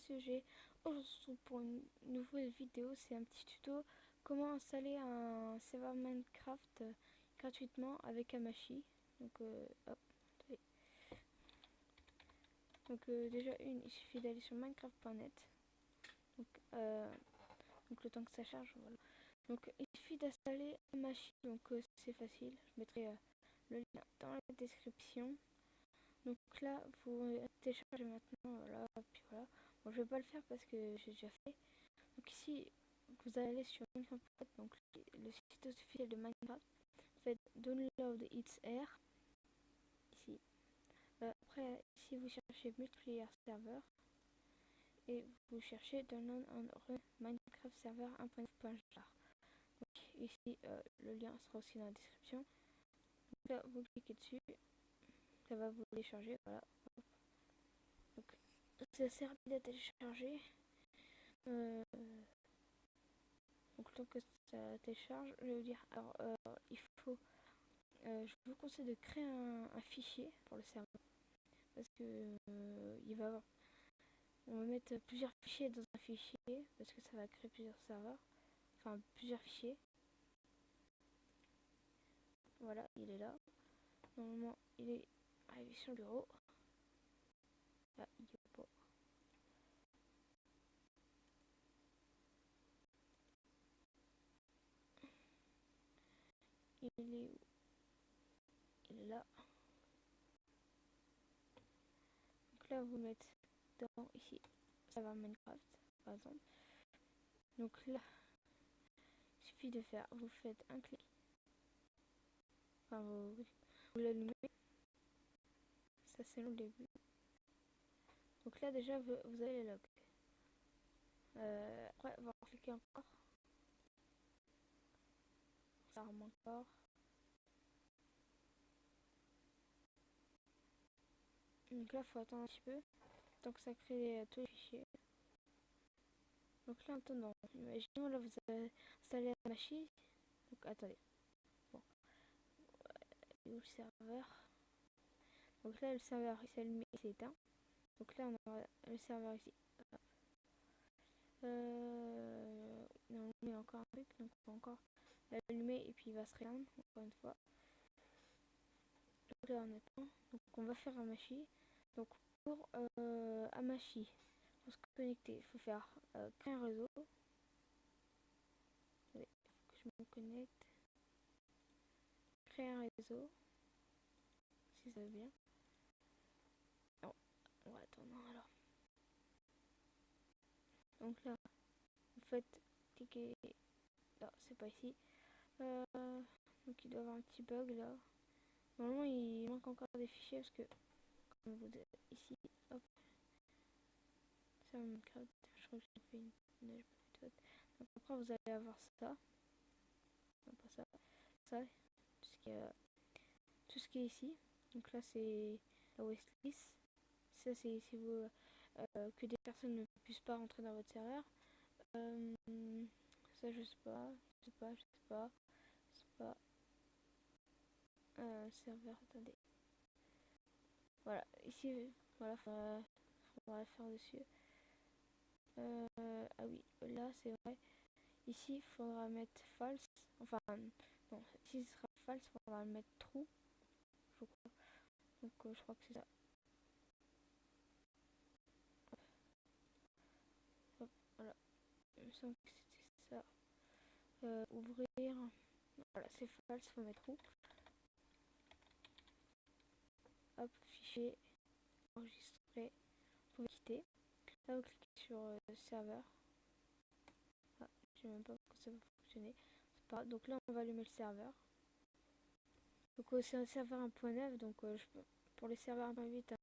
sujet. Aujourd'hui pour une nouvelle vidéo, c'est un petit tuto comment installer un serveur Minecraft gratuitement avec Hamachi. Donc hop, attendez. Déjà il suffit d'aller sur minecraft.net. Donc, donc le temps que ça charge, voilà. Donc il suffit d'installer Hamachi, donc c'est facile. Je mettrai le lien dans la description. Donc là, vous téléchargez maintenant, voilà, puis voilà. Bon, je vais pas le faire parce que j'ai déjà fait. Donc ici, vous allez sur Minecraft, donc le site officiel de Minecraft. Vous faites Download It's Air, ici. Après, ici, vous cherchez Multiplayer Server. Et vous cherchez Download and Run Minecraft Server 1.9.jar. Donc ici, le lien sera aussi dans la description. Donc là, vous cliquez dessus. Ça va vous télécharger, voilà. Donc c'est assez rapide à télécharger. Donc le temps que ça télécharge, je vais vous dire. Alors il faut, je vous conseille de créer un fichier pour le serveur parce que il va avoir, on va mettre plusieurs fichiers dans un fichier parce que ça va créer plusieurs serveurs, enfin plusieurs fichiers. Voilà, il est là. Normalement, il est arrivé sur le bureau. Ah, il est pas. Il est où? Il est là. Donc là, vous mettez dans ici, ça va Minecraft, par exemple. Donc là, il suffit de faire, vous faites un clic, enfin vous l'allumez, ça c'est le début. Donc là déjà, vous allez log. Après, on va cliquer encore, ça remonte encore. Donc là, il faut attendre un petit peu, tant que ça crée tous les fichiers. Donc là, maintenant, imaginons là, vous avez installé la machine. Donc attendez, bon, où le serveur? Donc là, le serveur il s'allume et s'éteint. Donc là, on a le serveur ici. Non, il y a encore un truc, donc on va encore l'allumer et puis il va se réveiller encore une fois. Donc là, on attend. Donc on va faire Hamachi. Donc pour Hamachi, pour se connecter, il faut faire créer un réseau. Allez, il faut que je me connecte. Créer un réseau, si ça va bien. Non, on va attendre alors. Donc là, vous faites cliquer. Non, c'est pas ici. Donc il doit y avoir un petit bug là. Normalement il manque encore des fichiers parce que comme vous ici, hop, ça Minecraft, je crois que j'ai fait une méthode. Donc après vous allez avoir ça. Non pas ça. Ça, tout ce qui est ici. Donc là c'est la wishlist. Ça c'est si vous que des personnes ne puissent pas rentrer dans votre serveur. Ça je sais pas, je sais pas, je sais pas. C'est pas serveur, attendez. Voilà, ici, voilà, faudra faire dessus. Ah oui, là c'est vrai. Ici, il faudra mettre false. Enfin, non, ici ce sera false, il faudra mettre true, je crois. Donc, je crois que c'est ça. Hop, voilà, il me semble que c'était ça. Ouvrir. Voilà, c'est false, il faut mettre true. Hop, fichier, enregistrer. Vous pouvez quitter. Là, vous cliquez sur serveur. Ah, je sais même pas pourquoi ça va fonctionner. C'est pas. Donc là, on va allumer le serveur. Donc c'est un serveur 1.9, donc pour les serveurs 1.8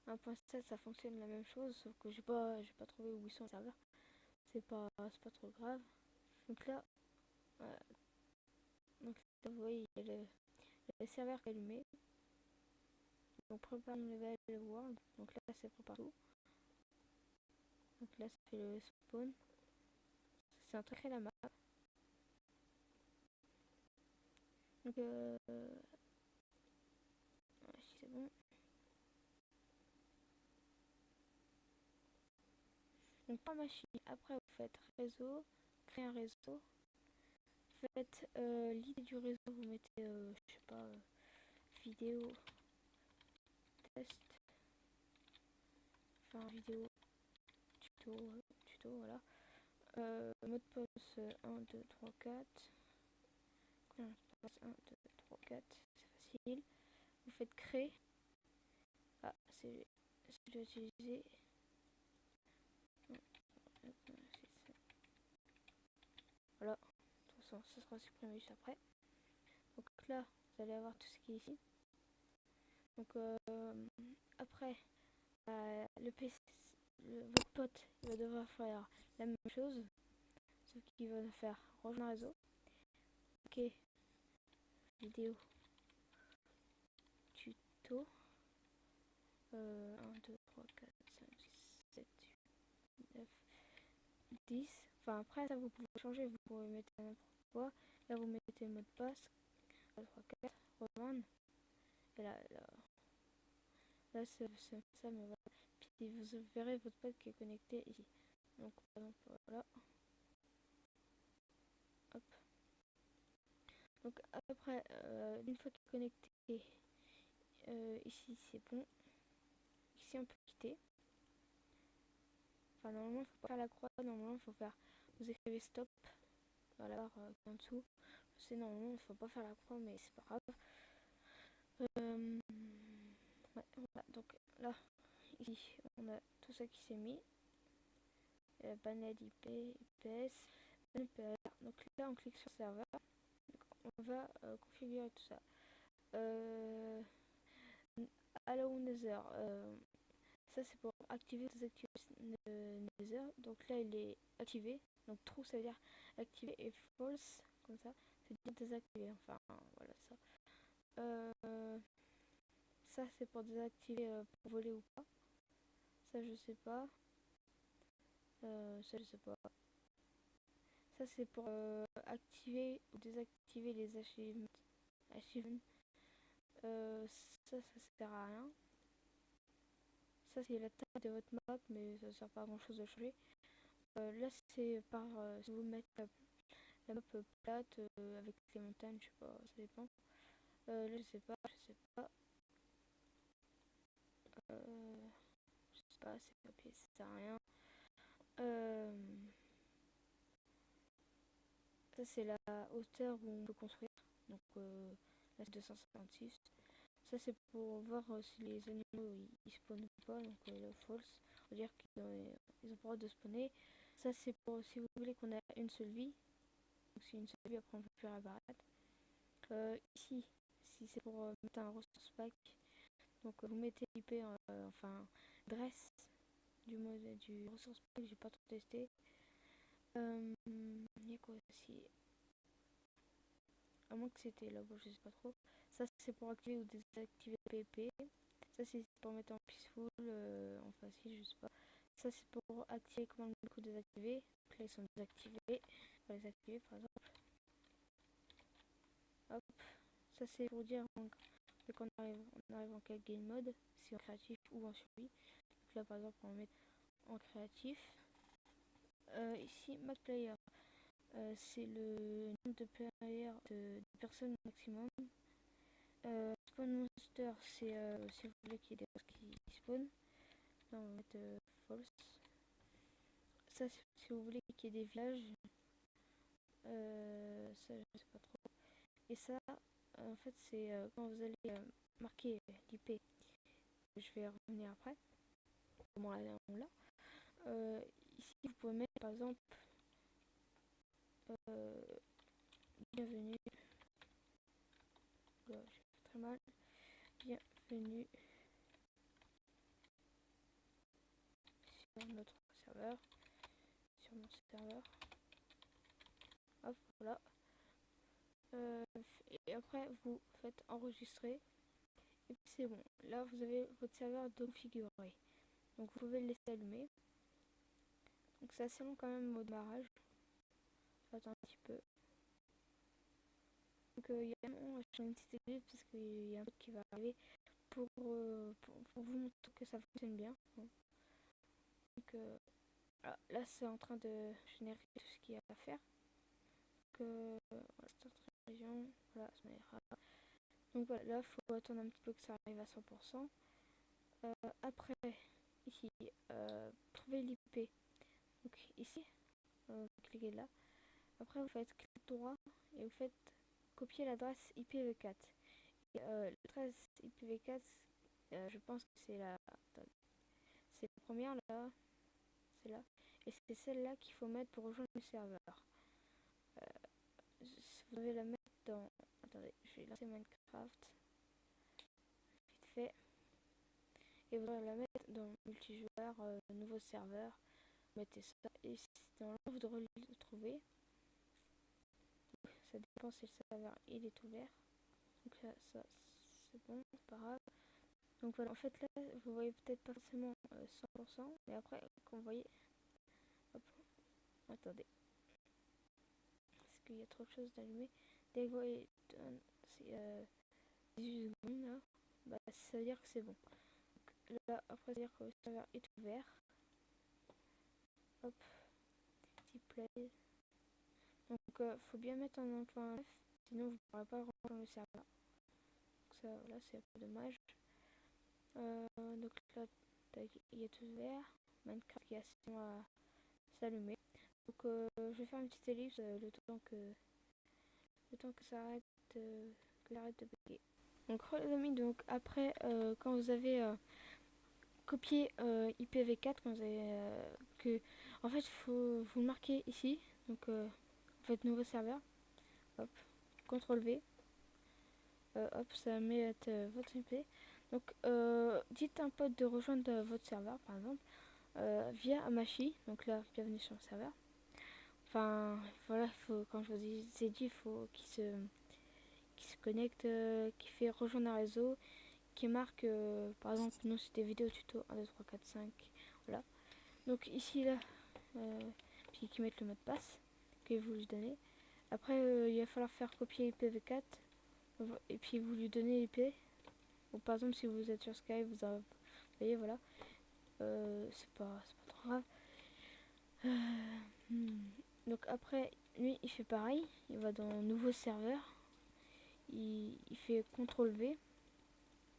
à 1.7 ça fonctionne la même chose, sauf que j'ai pas trouvé où ils sont les serveurs. C'est pas trop grave. Donc là, voilà. Donc là, vous voyez, il y a le serveur qui est allumé. Donc prépare une nouvelle world. Donc là c'est prépare tout. Donc là ça fait le spawn. C'est un truc à la map. Donc si c'est bon. Donc par machine, après vous faites réseau, créer un réseau, vous faites l'idée du réseau, vous mettez, je sais pas, vidéo test, enfin vidéo tuto voilà. Mot de passe 1, 2, 3, 4. Mot de passe 1, 2, 3, 4, c'est facile. Vous faites créer. Ah, c'est celui à utiliser. Voilà, de toute façon, ça sera supprimé juste après. Donc là, vous allez avoir tout ce qui est ici. Donc après, le PC, votre pote, il va devoir faire la même chose, sauf qu'il va faire rejoindre un réseau. Ok, vidéo, tuto. 1, 2, 3, 4, 5, 6, 7, 8, 9, 10. Enfin, après, ça vous pouvez changer, vous pouvez mettre n'importe quoi. Là, vous mettez le mot de passe. 3, 4, rejoindre. Et là c'est ça, mais voilà. Puis vous verrez votre pote qui est connecté ici. Donc, par exemple, voilà. Hop. Donc, après, une fois qu'il est connecté, ici, c'est bon. Ici, on peut quitter. Enfin, normalement, il faut pas faire la croix. Normalement, il faut faire. Vous écrivez stop dans la barre en dessous. Je sais, normalement, il faut pas faire la croix, mais c'est pas grave. Ouais, voilà. Donc là, ici, on a tout ça qui s'est mis. Panel IP, IPS, NPR. Donc là, on clique sur serveur. Donc, on va configurer tout ça. Allow Nether. Ça, c'est pour activer ou désactiver Nether. Donc là, il est activé. Donc true, ça veut dire activé, et false, comme ça, c'est dire désactiver. Enfin, voilà ça. Ça, c'est pour désactiver pour voler ou pas. Ça, je sais pas. Ça, je sais pas. Ça, c'est pour activer ou désactiver les achievements. Ça sert à rien. Ça, c'est la taille de votre map, mais ça sert pas à grand chose de changer. Là, c'est par si vous mettez la map plate avec les montagnes, je sais pas, ça dépend. Là, je sais pas. Je sais pas, c'est papier, ça sert à rien. Ça, c'est la hauteur où on peut construire. Donc là, c'est 256. Ça, c'est pour voir si les animaux ils spawnent ou pas. Donc le false, on va dire qu'ils ont pas le droit de spawner. Ça, c'est pour si vous voulez qu'on ait une seule vie. Donc c'est une seule vie, après on peut plus réapparaître. Ici, si c'est pour mettre un resource pack, donc vous mettez l'IP, enfin, adresse du resource pack, j'ai pas trop testé. Il y a quoi aussi? À moins que c'était là-bas, je sais pas trop. Ça, c'est pour activer ou désactiver le PvP. Ça, c'est pour mettre en peaceful, en facile, je sais pas. Ça, c'est pour activer commande ou désactiver. Donc là, ils sont désactivés. On va les activer, par exemple. Hop. Ça, c'est pour dire qu'on arrive en quel game mode, si en créatif ou en survie. Donc là, par exemple, on va mettre en créatif. Ici, Max Player. C'est le nombre de players de personnes maximum. Spawn monster, c'est si vous voulez qu'il y ait des monstres qui spawn. Là, on va mettre false. Ça, si vous voulez qu'il y ait des villages. Ça, je sais pas trop. Et ça, en fait, c'est quand vous allez marquer l'IP. Je vais revenir après. Comment on l'a. Ici, vous pouvez mettre par exemple bienvenue. Là, je fais très mal. Bienvenue sur notre serveur. Sur mon serveur. Hop, voilà. Et après, vous faites enregistrer. Et puis c'est bon. Là, vous avez votre serveur configuré. Donc, vous pouvez le laisser allumer. Donc, c'est assez long quand même au démarrage. Attends un petit peu. Donc, il y a un changer une petite idée parce qu'il y a un truc qui va arriver pour vous montrer que ça fonctionne bien. Donc, Alors, là c'est en train de générer tout ce qu'il y a à faire. Que voilà, start région, voilà, ça m'ira. Donc voilà, là il faut attendre un petit peu que ça arrive à 100%. Après, ici, trouver l'IP. Donc ici, cliquez là. Après vous faites clic droit et vous faites copier l'adresse IPv4. L'adresse IPv4, je pense que c'est c'est la première là, c'est là. Et c'est celle-là qu'il faut mettre pour rejoindre le serveur. Vous devez la mettre dans... Attendez, je vais lancer Minecraft. Vite fait. Et vous devez la mettre dans multijoueur, nouveau serveur. Vous mettez ça. Et dans là, vous devrez le trouver. Ça dépend si le serveur il est ouvert. Donc là, ça c'est bon, c'est pas grave. Donc voilà, en fait là, vous voyez peut-être pas forcément 100%, mais après, quand vous voyez... Hop, attendez. Parce qu'il y a trop de choses d'allumer. Dès que vous voyez... C'est 18 secondes là, bah, ça veut dire que c'est bon. Donc, là, après, ça veut dire que le serveur est ouvert. Hop, petit play. Donc, faut bien mettre en 1.9, sinon vous ne pourrez pas rejoindre le serveur. Donc, ça, là, c'est un peu dommage. Donc là, il est tout vert. Minecraft qui a 6 mois à s'allumer. Donc, je vais faire une petite ellipse le temps que ça arrête, que ça arrête de bugger. Donc, les amis, donc après, quand vous avez copié IPv4, quand vous avez en fait, faut vous le marquer ici. Donc, vous faites nouveau serveur. Hop, CTRL V. Hop, ça met votre IP. Donc, dites à un pote de rejoindre votre serveur, par exemple, via Amashi. Donc là, bienvenue sur le serveur. Enfin, voilà, faut, quand je vous ai dit, il faut qu'il se connecte, qui fait rejoindre un réseau, qui marque, par exemple, nous c'était vidéo tuto 1, 2, 3, 4, 5. Voilà. Donc ici, là, puis qui mette le mot de passe que vous lui donnez. Après, il va falloir faire copier IPv4 et puis vous lui donnez l'IP. Ou par exemple, si vous êtes sur Skype, vous voyez, voilà. C'est pas trop grave. Donc après, lui, il fait pareil. Il va dans nouveau serveur. Il fait CTRL V.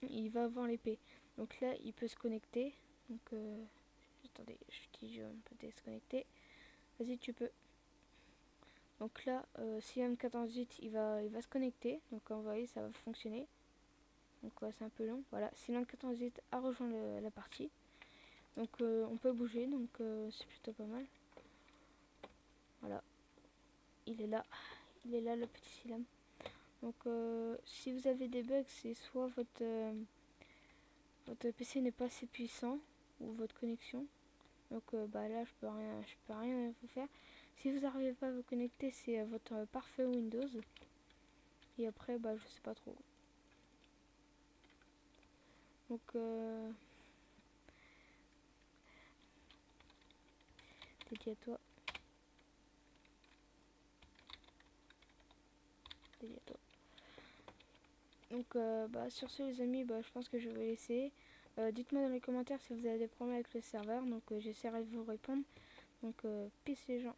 Il va voir l'épée. Donc là, il peut se connecter. Donc, attendez, je peux déconnecter. Vas-y, tu peux. Donc là, si M14 il va se connecter. Donc, vous voyez, ça va fonctionner. Donc, ouais, c'est un peu long. Voilà, si M14 a rejoint la partie. Donc, on peut bouger. Donc, c'est plutôt pas mal. Voilà. Il est là le petit silem. Donc si vous avez des bugs, c'est soit votre PC n'est pas assez puissant ou votre connexion. Donc bah là je peux rien vous faire. Si vous n'arrivez pas à vous connecter, c'est votre parfait Windows. Et après bah je sais pas trop. Donc dédié à toi. Dédié à toi. Donc bah, sur ce les amis, bah, je pense que je vais laisser. Dites-moi dans les commentaires si vous avez des problèmes avec le serveur, donc j'essaierai de vous répondre. Donc peace les gens.